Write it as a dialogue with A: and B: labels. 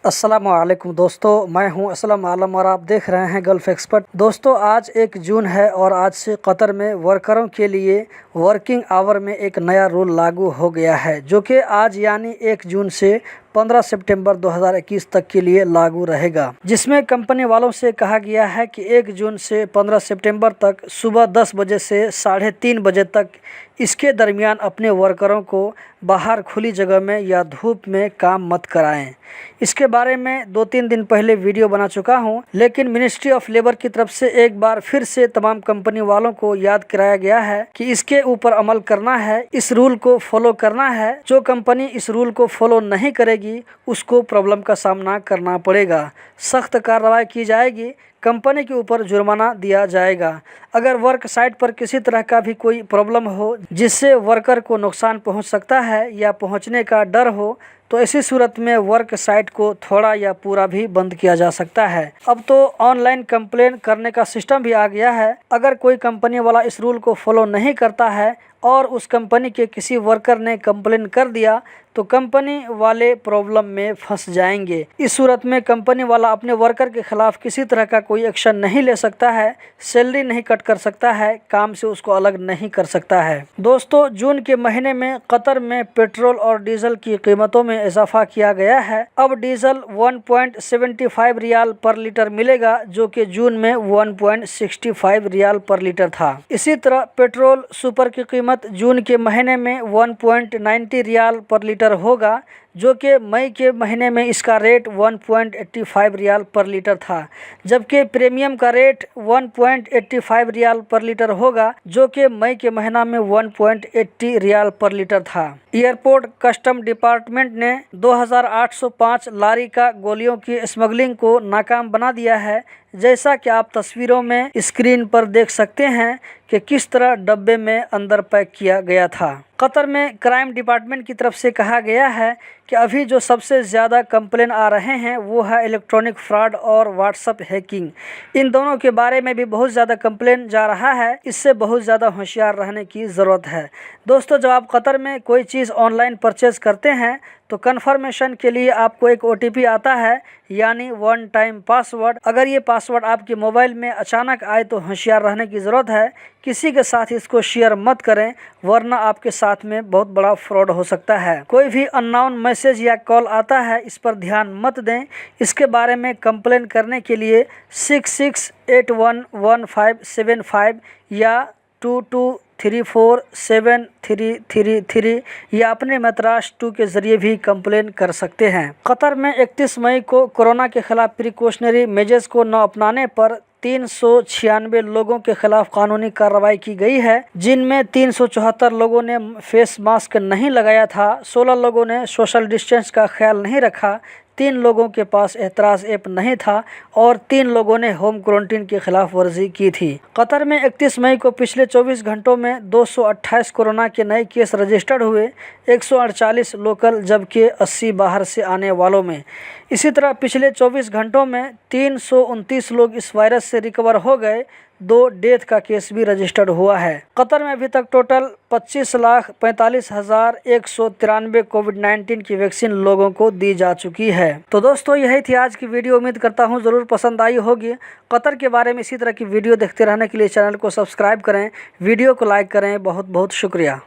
A: अस्सलामुअलैकुम दोस्तों, मैं हूं असलम आलम और आप देख रहे हैं गल्फ़ एक्सपर्ट। दोस्तों, आज 1 जून है और आज से कतर में वर्करों के लिए वर्किंग आवर में एक नया रूल लागू हो गया है, जो कि आज यानी 1 जून से 15 सितंबर 2021 तक के लिए लागू रहेगा। जिसमें कंपनी वालों से कहा गया है कि 1 जून से 15 सितंबर तक सुबह 10 बजे से 3:30 बजे तक इसके दरमियान अपने वर्करों को बाहर खुली जगह में या धूप में काम मत कराएं। इसके बारे में 2-3 दिन पहले वीडियो बना चुका हूं, लेकिन मिनिस्ट्री ऑफ लेबर की तरफ से एक बार फिर से तमाम कंपनी वालों को याद कराया गया है कि इसके ऊपर अमल करना है, इस रूल को फॉलो करना है। जो कंपनी इस रूल को फॉलो नहीं करेगी उसको प्रॉब्लम का सामना करना पड़ेगा, सख्त कार्रवाई की जाएगी, कंपनी के ऊपर जुर्माना दिया जाएगा। अगर वर्क साइट पर किसी तरह का भी कोई प्रॉब्लम हो जिससे वर्कर को नुकसान पहुंच सकता है या पहुंचने का डर हो, तो ऐसी सूरत में वर्क साइट को थोड़ा या पूरा भी बंद किया जा सकता है। अब तो ऑनलाइन कंप्लेन करने का सिस्टम भी आ गया है। अगर कोई कंपनी वाला इस रूल को फॉलो नहीं करता है और उस कंपनी के किसी वर्कर ने कंप्लेन कर दिया तो कंपनी वाले प्रॉब्लम में फंस जाएंगे। इस सूरत में कंपनी वाला अपने वर्कर के खिलाफ किसी तरह का कोई एक्शन नहीं ले सकता है, सैलरी नहीं कट कर सकता है, काम से उसको अलग नहीं कर सकता है। दोस्तों, जून के महीने में कतर में पेट्रोल और डीजल की कीमतों में इजाफा किया गया है। अब डीजल 1.75 रियाल पर लीटर मिलेगा, जो कि जून में 1.65 रियाल पर लीटर था। इसी तरह पेट्रोल सुपर की कीमत जून के महीने में 1.90 रियाल पर लीटर होगा, जो कि मई के महीने में इसका रेट 1.85 रियाल पर लीटर था, जबकि प्रीमियम का रेट 1.85 रियाल पर लीटर होगा, जो कि मई के महीना में 1.80 रियाल पर लीटर था। एयरपोर्ट कस्टम डिपार्टमेंट ने 2805 लारी का गोलियों की स्मगलिंग को नाकाम बना दिया है, जैसा कि आप तस्वीरों में स्क्रीन पर देख सकते हैं कि किस तरह डब्बे में अंदर पैक किया गया था। कतर में क्राइम डिपार्टमेंट की तरफ से कहा गया है कि अभी जो सबसे ज़्यादा कंप्लेन आ रहे हैं वो है इलेक्ट्रॉनिक फ्रॉड और व्हाट्सएप हैकिंग। इन दोनों के बारे में भी बहुत ज़्यादा कंप्लेन जा रहा है, इससे बहुत ज़्यादा होशियार रहने की ज़रूरत है। दोस्तों, जब आप कतर में कोई चीज़ ऑनलाइन परचेज़ करते हैं तो कन्फर्मेशन के लिए आपको एक OTP आता है, यानी 1 टाइम पासवर्ड। अगर ये पासवर्ड आपके मोबाइल में अचानक आए तो होशियार रहने की ज़रूरत है, किसी के साथ इसको शेयर मत करें, वरना आपके साथ में बहुत बड़ा फ्रॉड हो सकता है। कोई भी अननोन मैसेज या कॉल आता है, इस पर ध्यान मत दें। इसके बारे में कंप्लेन करने के लिए 66811575 या 22347333 या अपने मतराश 2 के जरिए भी कंप्लेन कर सकते हैं। कतर में 31 मई को कोरोना के खिलाफ प्रिकॉशनरी मेजर्स को न अपनाने पर 396 लोगों के खिलाफ कानूनी कार्रवाई की गई है, जिनमें 374 लोगों ने फेस मास्क नहीं लगाया था, 16 लोगों ने सोशल डिस्टेंस का ख्याल नहीं रखा, 3 लोगों के पास एहतराज ऐप नहीं था और 3 लोगों ने होम क्वारंटीन की खिलाफ वर्जी की थी। कतर में 31 मई को पिछले 24 घंटों में 228 कोरोना के नए केस रजिस्टर्ड हुए, 148 लोकल जबकि 80 बाहर से आने वालों में। इसी तरह पिछले 24 घंटों में 329 लोग इस वायरस से रिकवर हो गए, 2 डेथ का केस भी रजिस्टर्ड हुआ है। कतर में अभी तक टोटल 25,45,193 कोविड-19 की वैक्सीन लोगों को दी जा चुकी है। तो दोस्तों, यही थी आज की वीडियो। उम्मीद करता हूँ ज़रूर पसंद आई होगी। कतर के बारे में इसी तरह की वीडियो देखते रहने के लिए चैनल को सब्सक्राइब करें, वीडियो को लाइक करें। बहुत बहुत शुक्रिया।